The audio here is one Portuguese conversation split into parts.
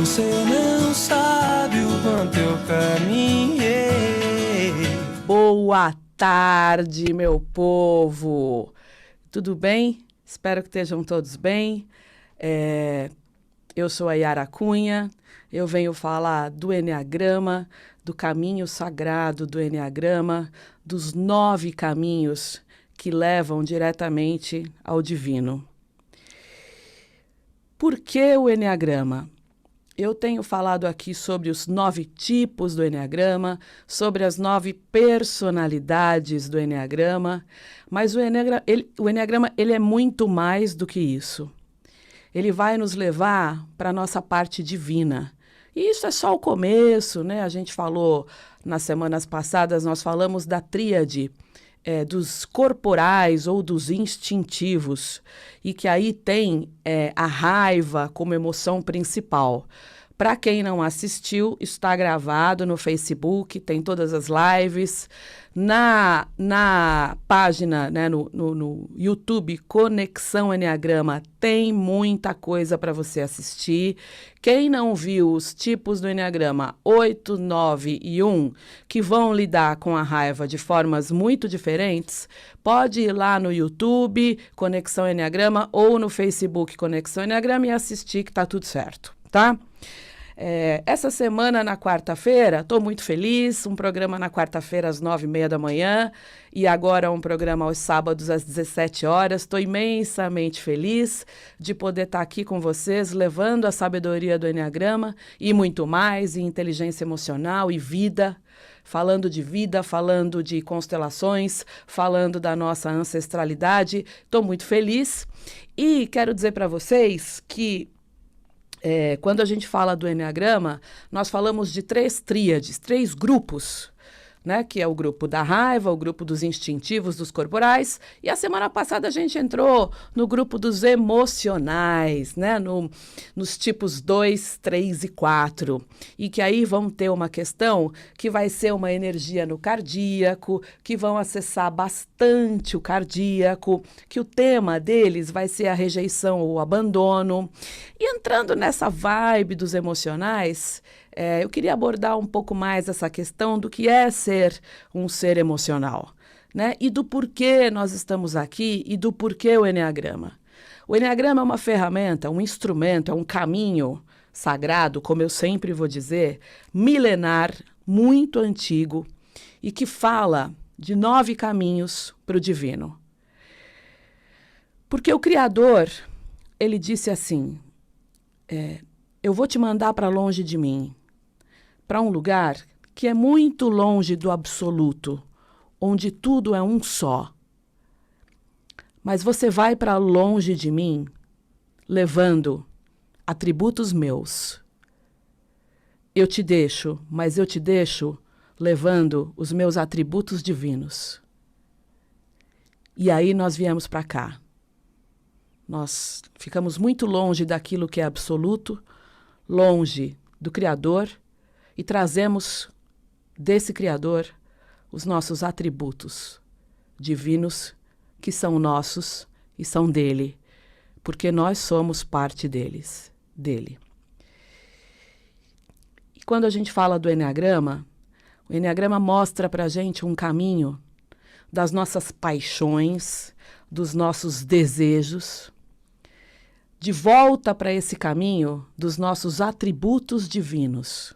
Você não sabe o quanto eu caminhei. Boa tarde, meu povo! Tudo bem? Espero que estejam todos bem. Eu sou a Yara Cunha, eu venho falar do Eneagrama, do caminho sagrado do Eneagrama, dos 9 caminhos que levam diretamente ao divino. Por que o Eneagrama? Eu tenho falado aqui sobre os 9 tipos do Eneagrama, sobre as 9 personalidades do Eneagrama, mas o Eneagrama ele é muito mais do que isso. Ele vai nos levar para a nossa parte divina. E isso é só o começo, né? A gente falou, nas semanas passadas, nós falamos da tríade dos corporais ou dos instintivos, e que aí tem a raiva como emoção principal. Para quem não assistiu, está gravado no Facebook, tem todas as lives. Na página, né, no YouTube, Conexão Eneagrama, tem muita coisa para você assistir. Quem não viu os tipos do Eneagrama 8, 9 e 1, que vão lidar com a raiva de formas muito diferentes, pode ir lá no YouTube, Conexão Eneagrama, ou no Facebook, Conexão Eneagrama, e assistir que está tudo certo, tá? Essa semana, na quarta-feira, estou muito feliz, um programa na quarta-feira às 9h30 da manhã e agora um programa aos sábados às 17 horas. Estou imensamente feliz de poder estar aqui com vocês, levando a sabedoria do Eneagrama e muito mais, e inteligência emocional e vida, falando de constelações, falando da nossa ancestralidade. Estou muito feliz e quero dizer para vocês que quando a gente fala do Eneagrama, nós falamos de 3 tríades, 3 grupos, né? Que é o grupo da raiva, o grupo dos instintivos, dos corporais, e a semana passada a gente entrou no grupo dos emocionais, né? Nos tipos 2, 3 e 4, e que aí vão ter uma questão que vai ser uma energia no cardíaco, que vão acessar bastante o cardíaco, que o tema deles vai ser a rejeição ou o abandono. E entrando nessa vibe dos emocionais, eu queria abordar um pouco mais essa questão do que é ser um ser emocional, né? E do porquê nós estamos aqui e do porquê o Eneagrama. O Eneagrama é uma ferramenta, um instrumento, é um caminho sagrado, como eu sempre vou dizer, milenar, muito antigo, e que fala de 9 caminhos para o divino. Porque o Criador, ele disse assim, eu vou te mandar para longe de mim, para um lugar que é muito longe do absoluto, onde tudo é um só. Mas você vai para longe de mim, levando atributos meus. Eu te deixo, mas eu te deixo levando os meus atributos divinos. E aí nós viemos para cá. Nós ficamos muito longe daquilo que é absoluto, longe do Criador, e trazemos desse Criador os nossos atributos divinos, que são nossos e são dele, porque nós somos parte dele. E quando a gente fala do Eneagrama, o Eneagrama mostra para a gente um caminho das nossas paixões, dos nossos desejos, de volta para esse caminho dos nossos atributos divinos,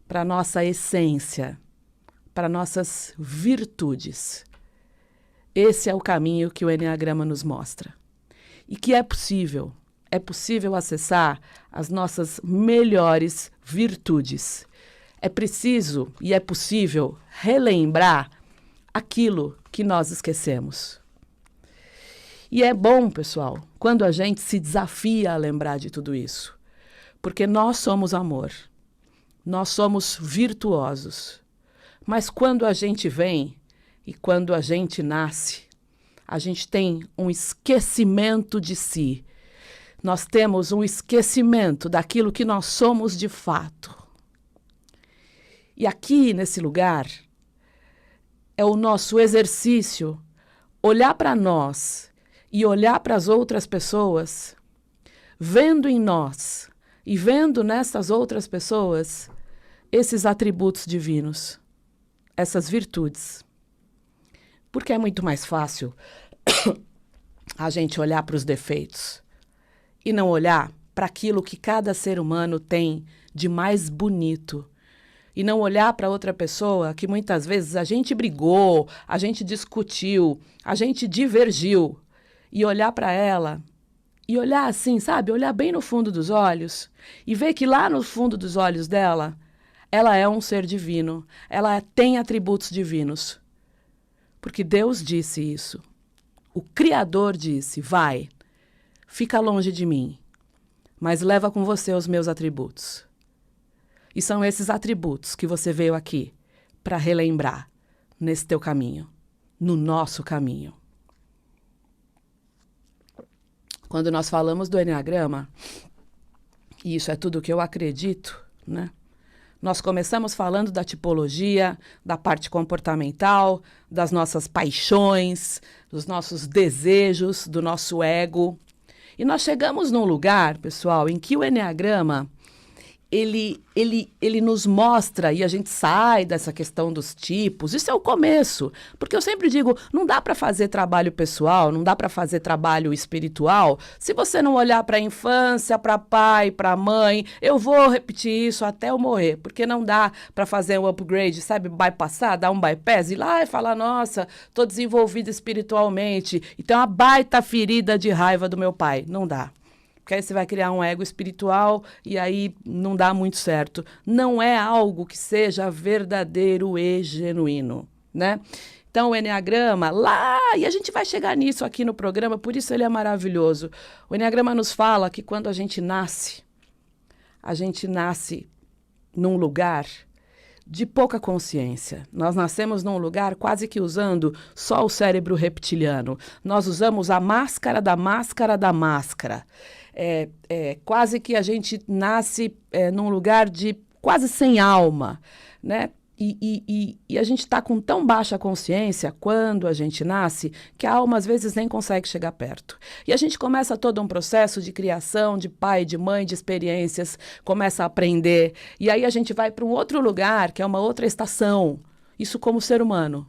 para a nossa essência, para nossas virtudes. Esse é o caminho que o Eneagrama nos mostra. E que é possível acessar as nossas melhores virtudes. É preciso e é possível relembrar aquilo que nós esquecemos. E é bom, pessoal, quando a gente se desafia a lembrar de tudo isso, porque nós somos amor. Nós somos virtuosos, mas quando a gente vem e quando a gente nasce, a gente tem um esquecimento de si. Nós temos um esquecimento daquilo que nós somos de fato. E aqui, nesse lugar, é o nosso exercício olhar para nós e olhar para as outras pessoas, vendo em nós e vendo nessas outras pessoas esses atributos divinos, essas virtudes. Porque é muito mais fácil a gente olhar para os defeitos e não olhar para aquilo que cada ser humano tem de mais bonito. E não olhar para outra pessoa que muitas vezes a gente brigou, a gente discutiu, a gente divergiu. E olhar para ela, e olhar assim, sabe? Olhar bem no fundo dos olhos e ver que lá no fundo dos olhos dela, ela é um ser divino, ela tem atributos divinos. Porque Deus disse isso. O Criador disse, vai, fica longe de mim, mas leva com você os meus atributos. E são esses atributos que você veio aqui para relembrar nesse teu caminho, no nosso caminho. Quando nós falamos do Eneagrama, e isso é tudo que eu acredito, né? Nós começamos falando da tipologia, da parte comportamental, das nossas paixões, dos nossos desejos, do nosso ego. E nós chegamos num lugar, pessoal, em que o Eneagrama, ele nos mostra, e a gente sai dessa questão dos tipos, isso é o começo, porque eu sempre digo, não dá para fazer trabalho pessoal, não dá para fazer trabalho espiritual, se você não olhar para a infância, para pai, para mãe, eu vou repetir isso até eu morrer, porque não dá para fazer um upgrade, sabe, bypassar, dar um bypass, ir lá e falar, nossa, estou desenvolvida espiritualmente, e tem uma baita ferida de raiva do meu pai, não dá. Porque aí você vai criar um ego espiritual e aí não dá muito certo. Não é algo que seja verdadeiro e genuíno, né? Então, o Eneagrama, lá, e a gente vai chegar nisso aqui no programa, por isso ele é maravilhoso. O Eneagrama nos fala que quando a gente nasce num lugar de pouca consciência. Nós nascemos num lugar quase que usando só o cérebro reptiliano. Nós usamos a máscara da máscara da máscara. Quase que a gente nasce num lugar de quase sem alma, né? E a gente está com tão baixa consciência quando a gente nasce que a alma às vezes nem consegue chegar perto. E a gente começa todo um processo de criação, de pai, de mãe, de experiências, começa a aprender. E aí a gente vai para um outro lugar, que é uma outra estação, isso como ser humano.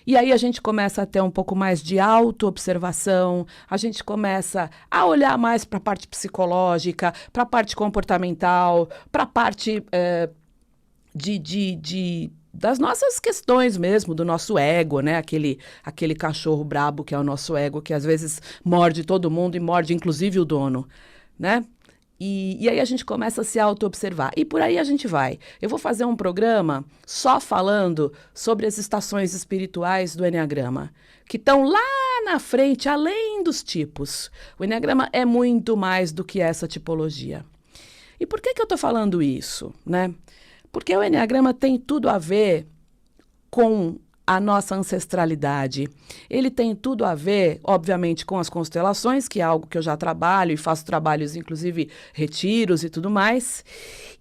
E aí a gente começa a ter um pouco mais de autoobservação, a gente começa a olhar mais para a parte psicológica, para a parte comportamental, para a parte das nossas questões mesmo, do nosso ego, né? Aquele cachorro brabo que é o nosso ego, que às vezes morde todo mundo e morde inclusive o dono, né? E aí a gente começa a se auto-observar. E por aí a gente vai. Eu vou fazer um programa só falando sobre as estações espirituais do Eneagrama, que estão lá na frente, além dos tipos. O Eneagrama é muito mais do que essa tipologia. E por que eu estou falando isso, né? Porque o Eneagrama tem tudo a ver com a nossa ancestralidade. Ele tem tudo a ver, obviamente, com as constelações, que é algo que eu já trabalho e faço trabalhos, inclusive retiros e tudo mais.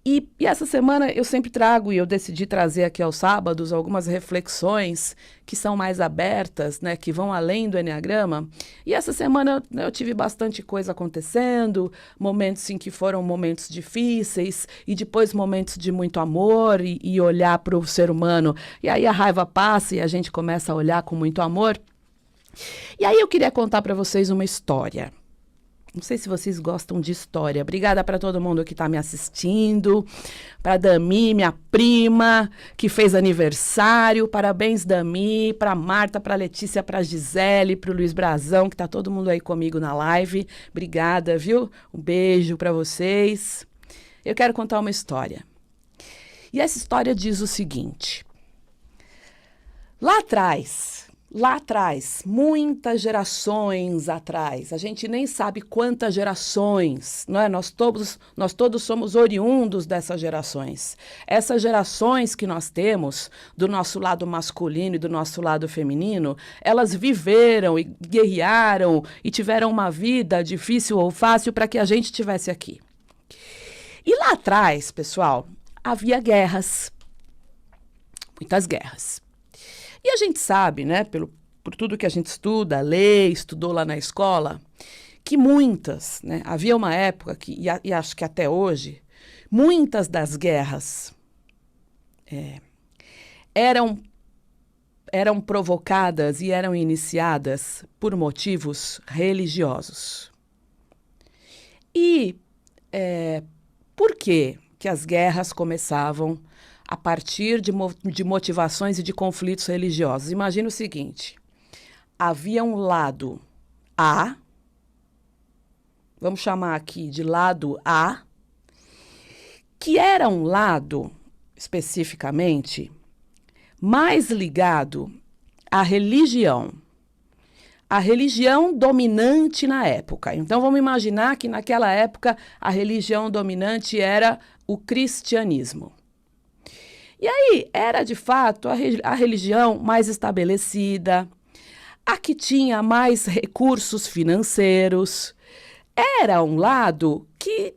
E essa semana eu sempre trago, e eu decidi trazer aqui aos sábados, algumas reflexões que são mais abertas, né, que vão além do Eneagrama. E essa semana eu tive bastante coisa acontecendo, momentos em que foram momentos difíceis, e depois momentos de muito amor e olhar para o ser humano. E aí a raiva passa e a gente começa a olhar com muito amor. E aí eu queria contar para vocês uma história. Não sei se vocês gostam de história. Obrigada para todo mundo que está me assistindo. Para Dami, minha prima, que fez aniversário. Parabéns, Dami. Para Marta, para Letícia, para Gisele, para o Luiz Brazão, que está todo mundo aí comigo na live. Obrigada, viu? Um beijo para vocês. Eu quero contar uma história. E essa história diz o seguinte. Lá atrás, muitas gerações atrás, a gente nem sabe quantas gerações, não é? Nós todos somos oriundos dessas gerações. Essas gerações que nós temos, do nosso lado masculino e do nosso lado feminino, elas viveram e guerrearam e tiveram uma vida difícil ou fácil para que a gente estivesse aqui. E lá atrás, pessoal, havia guerras, muitas guerras. E a gente sabe, né, por tudo que a gente estuda, lê, estudou lá na escola, que muitas, né, havia uma época que, e acho que até hoje, muitas das guerras eram provocadas e eram iniciadas por motivos religiosos. E por que as guerras começavam a partir de motivações e de conflitos religiosos? Imagina o seguinte, havia um lado A, vamos chamar aqui de lado A, que era um lado, especificamente, mais ligado à religião. A religião dominante na época. Então, vamos imaginar que naquela época a religião dominante era o cristianismo. E aí, era de fato a religião mais estabelecida, a que tinha mais recursos financeiros. Era um lado que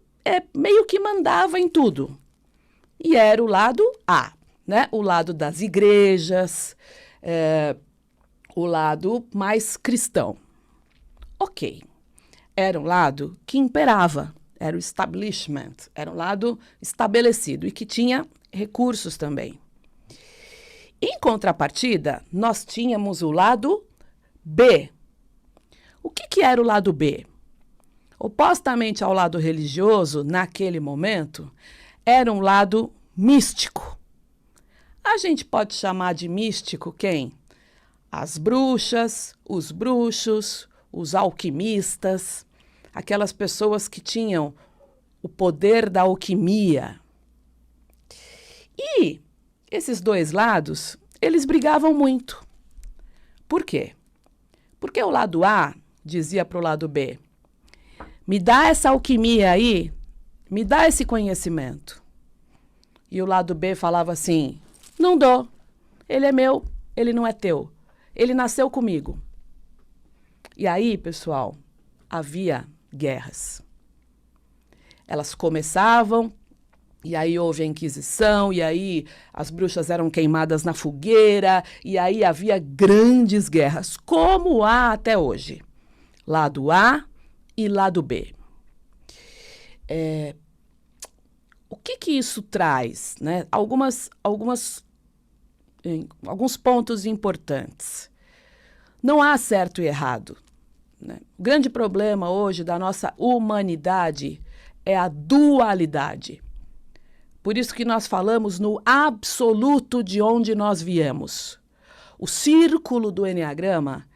meio que mandava em tudo. E era o lado A, né? O lado das igrejas, o lado mais cristão. Ok. Era um lado que imperava, era o establishment, era um lado estabelecido e que tinha recursos também. Em contrapartida, nós tínhamos o lado B. O que era o lado B? Opostamente ao lado religioso, naquele momento, era um lado místico. A gente pode chamar de místico quem? As bruxas, os bruxos, os alquimistas, aquelas pessoas que tinham o poder da alquimia. E esses dois lados, eles brigavam muito. Por quê? Porque o lado A dizia para o lado B, me dá essa alquimia aí, me dá esse conhecimento. E o lado B falava assim, não dou, ele é meu, ele não é teu, ele nasceu comigo. E aí, pessoal, havia guerras. Elas começavam, e aí houve a Inquisição, e aí as bruxas eram queimadas na fogueira, e aí havia grandes guerras, como há até hoje. Lado A e lado B. O que isso traz, né? Alguns pontos importantes. Não há certo e errado, né? O grande problema hoje da nossa humanidade é a dualidade. Por isso que nós falamos no absoluto de onde nós viemos. O círculo do Eneagrama,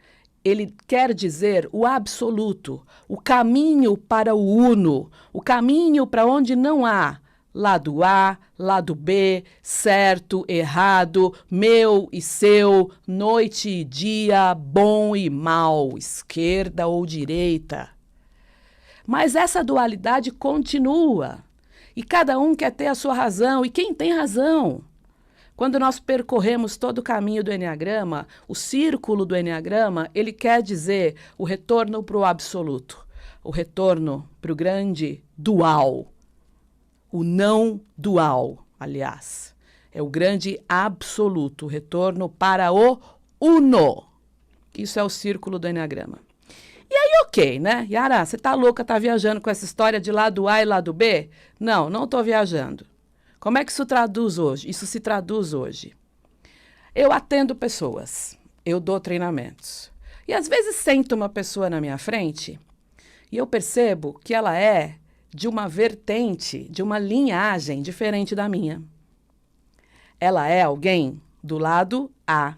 ele quer dizer o absoluto, o caminho para o uno, o caminho para onde não há lado A, lado B, certo, errado, meu e seu, noite e dia, bom e mal, esquerda ou direita. Mas essa dualidade continua e cada um quer ter a sua razão. E quem tem razão? Quando nós percorremos todo o caminho do Eneagrama, o círculo do Eneagrama, ele quer dizer o retorno para o absoluto, o retorno para o grande dual. O não dual, aliás, é o grande absoluto, o retorno para o uno. Isso é o círculo do Eneagrama. E aí, ok, né? Yara, você tá louca, tá viajando com essa história de lado A e lado B? Não tô viajando. Como é que isso traduz hoje? Isso se traduz hoje. Eu atendo pessoas, eu dou treinamentos. E às vezes sento uma pessoa na minha frente e eu percebo que ela é de uma vertente, de uma linhagem diferente da minha. Ela é alguém do lado A.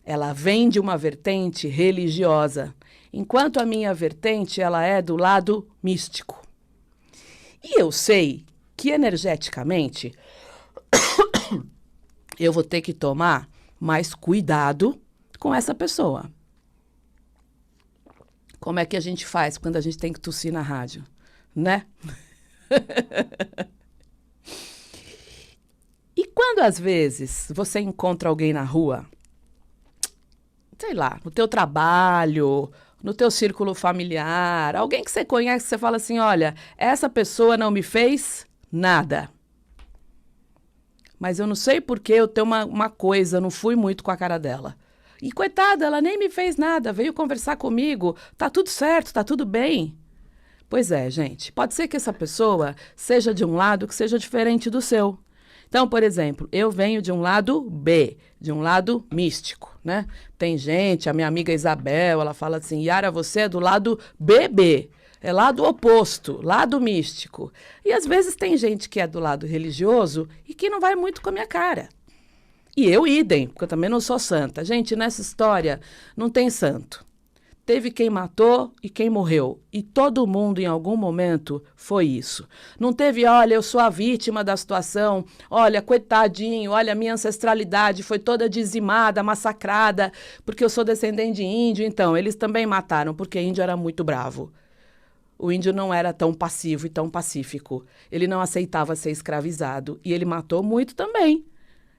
Ela vem de uma vertente religiosa, enquanto a minha vertente ela é do lado místico. E eu sei que energeticamente eu vou ter que tomar mais cuidado com essa pessoa. Como é que a gente faz quando a gente tem que tossir na rádio? Né? E quando às vezes você encontra alguém na rua, sei lá, no teu trabalho, no teu círculo familiar, alguém que você conhece, você fala assim, olha, essa pessoa não me fez nada. Mas eu não sei porque eu tenho uma coisa, eu não fui muito com a cara dela. E coitada, ela nem me fez nada, veio conversar comigo, tá tudo certo, tá tudo bem. Pois é, gente, pode ser que essa pessoa seja de um lado que seja diferente do seu. Então, por exemplo, eu venho de um lado B, de um lado místico, né? Tem gente, a minha amiga Isabel, ela fala assim, Yara, você é do lado BB, é lado oposto, lado místico. E às vezes tem gente que é do lado religioso e que não vai muito com a minha cara. E eu idem, porque eu também não sou santa. Gente, nessa história não tem santo. Teve quem matou e quem morreu. E todo mundo, em algum momento, foi isso. Não teve, olha, eu sou a vítima da situação, olha, coitadinho, olha, minha ancestralidade foi toda dizimada, massacrada, porque eu sou descendente de índio. Então, eles também mataram, porque índio era muito bravo. O índio não era tão passivo e tão pacífico. Ele não aceitava ser escravizado. E ele matou muito também.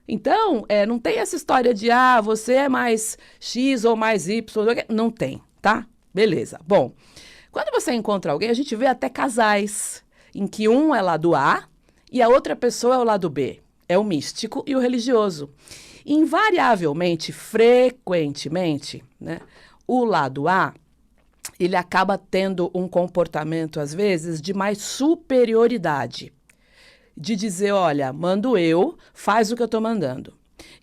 Então, não tem essa história de, você é mais X ou mais Y. Não tem. Tá? Beleza. Bom, quando você encontra alguém, a gente vê até casais em que um é lado A e a outra pessoa é o lado B. É o místico e o religioso. Invariavelmente, frequentemente, né, o lado A, ele acaba tendo um comportamento, às vezes, de mais superioridade. De dizer, olha, mando eu, faz o que eu estou mandando.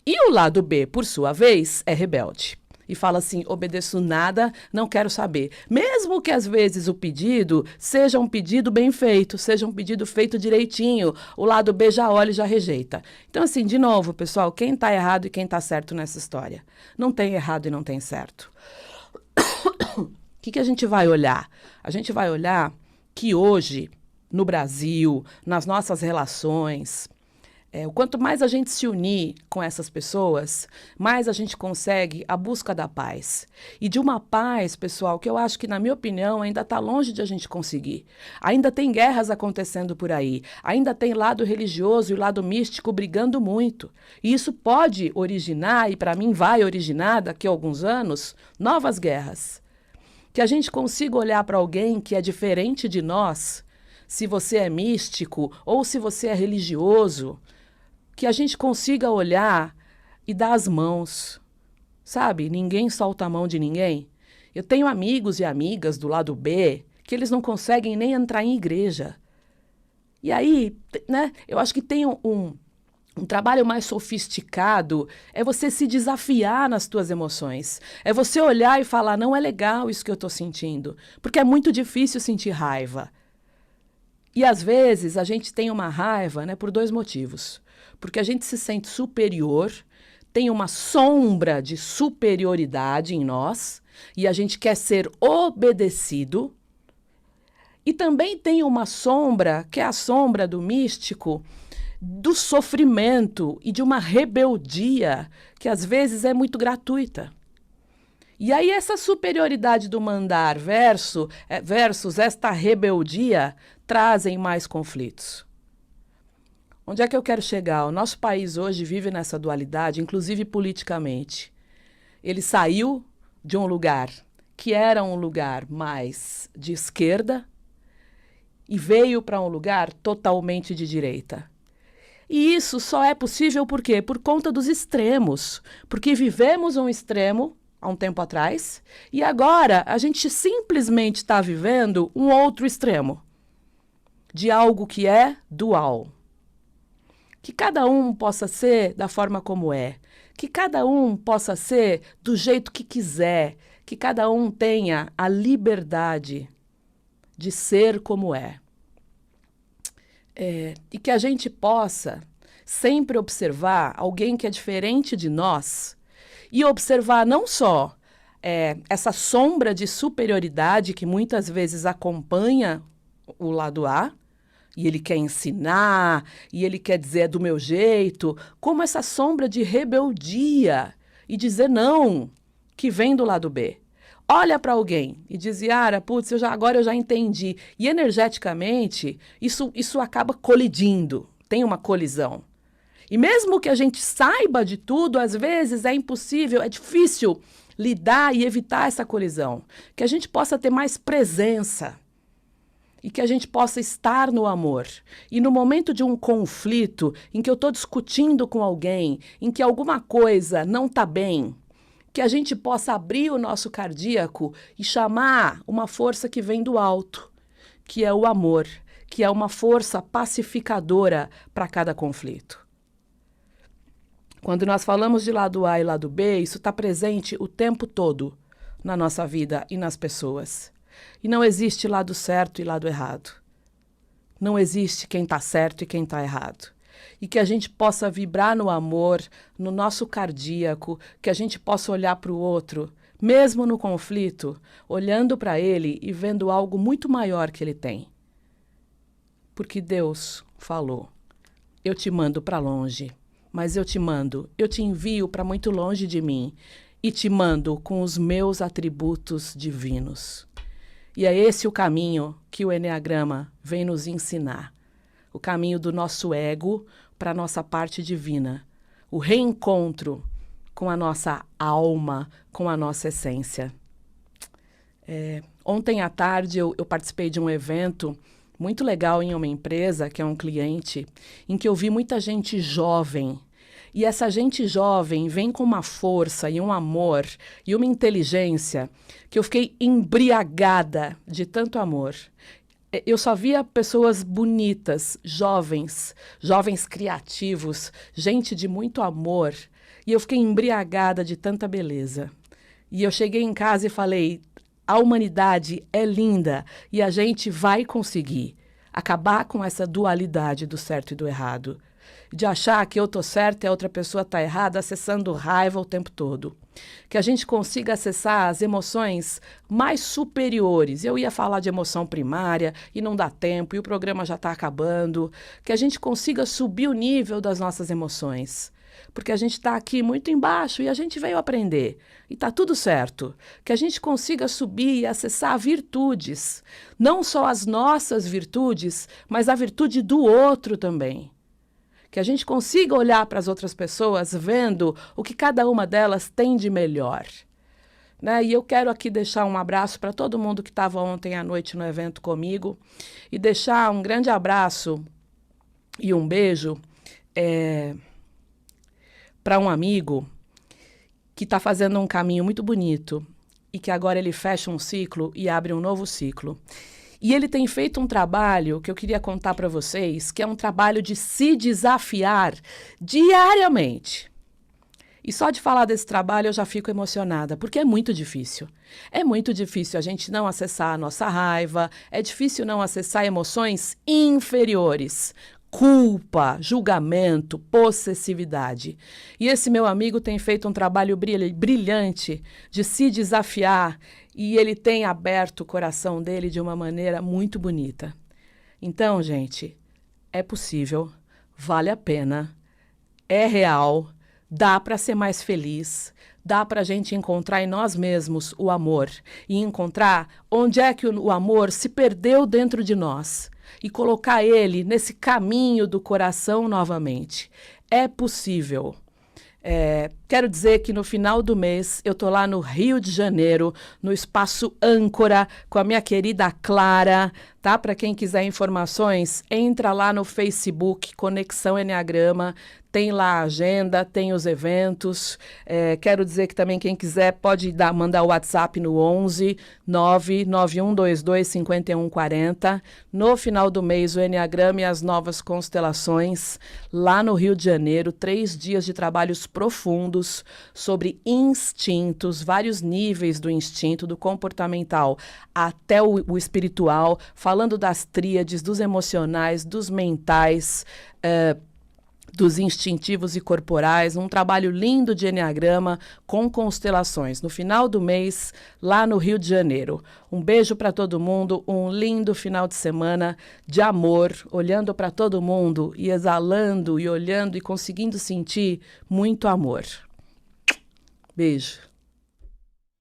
E o lado B, por sua vez, é rebelde. E fala assim, obedeço nada, não quero saber. Mesmo que às vezes o pedido seja um pedido bem feito, seja um pedido feito direitinho, o lado B já olha e já rejeita. Então assim, de novo, pessoal, quem está errado e quem está certo nessa história? Não tem errado e não tem certo. O que a gente vai olhar? A gente vai olhar que hoje, no Brasil, nas nossas relações, o quanto mais a gente se unir com essas pessoas, mais a gente consegue a busca da paz. E de uma paz, pessoal, que eu acho que, na minha opinião, ainda está longe de a gente conseguir. Ainda tem guerras acontecendo por aí. Ainda tem lado religioso e lado místico brigando muito. E isso pode originar, e para mim vai originar daqui a alguns anos, novas guerras. Que a gente consiga olhar para alguém que é diferente de nós, se você é místico ou se você é religioso, que a gente consiga olhar e dar as mãos, sabe? Ninguém solta a mão de ninguém. Eu tenho amigos e amigas do lado B que eles não conseguem nem entrar em igreja. E aí, né, eu acho que tem um trabalho mais sofisticado, é você se desafiar nas tuas emoções. É você olhar e falar, não é legal isso que eu estou sentindo, porque é muito difícil sentir raiva. E às vezes a gente tem uma raiva, né, por dois motivos. Porque a gente se sente superior, tem uma sombra de superioridade em nós, e a gente quer ser obedecido. E também tem uma sombra, que é a sombra do místico, do sofrimento e de uma rebeldia, que às vezes é muito gratuita. E aí essa superioridade do mandar versus esta rebeldia trazem mais conflitos. Onde é que eu quero chegar? O nosso país hoje vive nessa dualidade, inclusive politicamente. Ele saiu de um lugar que era um lugar mais de esquerda e veio para um lugar totalmente de direita. E isso só é possível por quê? Por conta dos extremos. Porque vivemos um extremo há um tempo atrás e agora a gente simplesmente está vivendo um outro extremo de algo que é dual. Que cada um possa ser da forma como é, que cada um possa ser do jeito que quiser, que cada um tenha a liberdade de ser como é. E que a gente possa sempre observar alguém que é diferente de nós e observar não só essa sombra de superioridade que muitas vezes acompanha o lado A, e ele quer ensinar, e ele quer dizer é do meu jeito, como essa sombra de rebeldia e dizer não, que vem do lado B. Olha para alguém e diz, Yara, putz, agora eu já entendi. E energeticamente, isso acaba colidindo, tem uma colisão. E mesmo que a gente saiba de tudo, às vezes é impossível, é difícil lidar e evitar essa colisão. Que a gente possa ter mais presença. E que a gente possa estar no amor. E no momento de um conflito, em que eu estou discutindo com alguém, em que alguma coisa não está bem, que a gente possa abrir o nosso cardíaco e chamar uma força que vem do alto, que é o amor, que é uma força pacificadora para cada conflito. Quando nós falamos de lado A e lado B, isso está presente o tempo todo na nossa vida e nas pessoas. E não existe lado certo e lado errado. Não existe quem está certo e quem está errado. E que a gente possa vibrar no amor, no nosso cardíaco, que a gente possa olhar para o outro, mesmo no conflito, olhando para ele e vendo algo muito maior que ele tem. Porque Deus falou, eu te mando para longe, mas eu te envio para muito longe de mim e te mando com os meus atributos divinos. E é esse o caminho que o Eneagrama vem nos ensinar. O caminho do nosso ego para a nossa parte divina. O reencontro com a nossa alma, com a nossa essência. Ontem à tarde eu participei de um evento muito legal em uma empresa, que é um cliente, em que eu vi muita gente jovem. E essa gente jovem vem com uma força e um amor e uma inteligência que eu fiquei embriagada de tanto amor. Eu só via pessoas bonitas, jovens criativos, gente de muito amor. E eu fiquei embriagada de tanta beleza. E eu cheguei em casa e falei, a humanidade é linda e a gente vai conseguir acabar com essa dualidade do certo e do errado. De achar que eu estou certa e a outra pessoa está errada, acessando raiva o tempo todo. Que a gente consiga acessar as emoções mais superiores. Eu ia falar de emoção primária e não dá tempo, e o programa já está acabando. Que a gente consiga subir o nível das nossas emoções. Porque a gente está aqui muito embaixo e a gente veio aprender. E está tudo certo. Que a gente consiga subir e acessar virtudes. Não só as nossas virtudes, mas a virtude do outro também. Que a gente consiga olhar para as outras pessoas vendo o que cada uma delas tem de melhor. Né? E eu quero aqui deixar um abraço para todo mundo que estava ontem à noite no evento comigo e deixar um grande abraço e um beijo para um amigo que está fazendo um caminho muito bonito e que agora ele fecha um ciclo e abre um novo ciclo. E ele tem feito um trabalho que eu queria contar para vocês, que é um trabalho de se desafiar diariamente. E só de falar desse trabalho eu já fico emocionada, porque é muito difícil. É muito difícil a gente não acessar a nossa raiva, é difícil não acessar emoções inferiores. Culpa, julgamento, possessividade. E esse meu amigo tem feito um trabalho brilhante de se desafiar e ele tem aberto o coração dele de uma maneira muito bonita. Então, gente, é possível, vale a pena, é real, dá para ser mais feliz, dá para a gente encontrar em nós mesmos o amor e encontrar onde é que o amor se perdeu dentro de nós e colocar ele nesse caminho do coração novamente. É possível. Quero dizer que no final do mês eu estou lá no Rio de Janeiro, no Espaço Âncora, com a minha querida Clara, tá? Para quem quiser informações, entra lá no Facebook, Conexão Eneagrama, tem lá a agenda, tem os eventos. Quero dizer que também quem quiser pode mandar o WhatsApp no 11 99122 5140. No final do mês, o Eneagrama e as novas constelações, lá no Rio de Janeiro, 3 dias de trabalhos profundos sobre instintos, vários níveis do instinto, do comportamental até o espiritual, falando das tríades, dos emocionais, dos mentais, dos instintivos e corporais, um trabalho lindo de Eneagrama com constelações. No final do mês, lá no Rio de Janeiro. Um beijo para todo mundo, um lindo final de semana de amor, olhando para todo mundo e exalando e olhando e conseguindo sentir muito amor. Beijo.